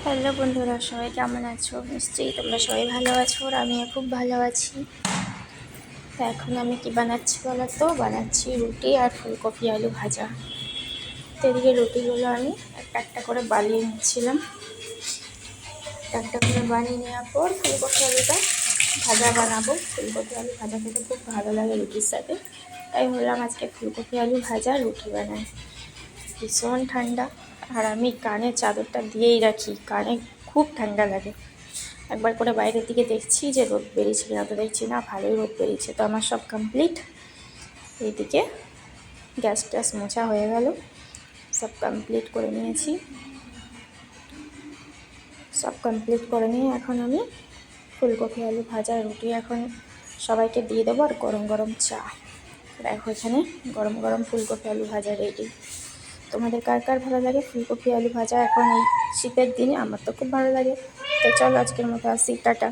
Hello বন্ধুরা, সবাই কেমন আছো? নিশ্চয়ই তোমরা সবাই ভালো আছো আর আমিও খুব ভালো আছি। তো এখন আমি কি বানাচ্ছি বলো তো? বানাচ্ছি রুটি আর ফুলকপি আলু ভাজা। তো এদিকে রুটিগুলো আমি একটা একটা করে বানিয়ে নিচ্ছিলাম। একটা করে বানিয়ে নেওয়ার পর ফুলকপি আলুটা ভাজা বানাবো। ফুলকপি আলু ভাজা খেতে খুব ভালো লাগে রুটির সাথে, তাই ভাবলাম আজকে ফুলকপি আলু ভাজা রুটি বানাই। ভীষণ ঠান্ডা, আর আমি কানে চাদরটা দিয়েই রাখি, কানে খুব ঠান্ডা লাগে। একবার করে বাইরের দিকে দেখছি যে রোদ বেরিয়েছে কিনা, তো দেখছি না, ভালোই রোদ বেরিয়েছে। তো আমার সব কমপ্লিট। এইদিকে গ্যাস ট্যাস মোছা হয়ে গেল, সব কমপ্লিট করে নিয়েছি। সব কমপ্লিট করে নিয়ে এখন আমি ফুলকপি আলু ভাজা রুটি এখন সবাইকে দিয়ে দেবো, আর গরম গরম চা। দেখো এখানে গরম গরম ফুলকপি আলু ভাজা রেডি। তোমাদের কার কার ভালো লাগে ফুলকপি আলু ভাজা এখন এই শীতের দিনে? আমার তো খুব ভালো লাগে। তো চলো আজকের মতো আসি, টাটা।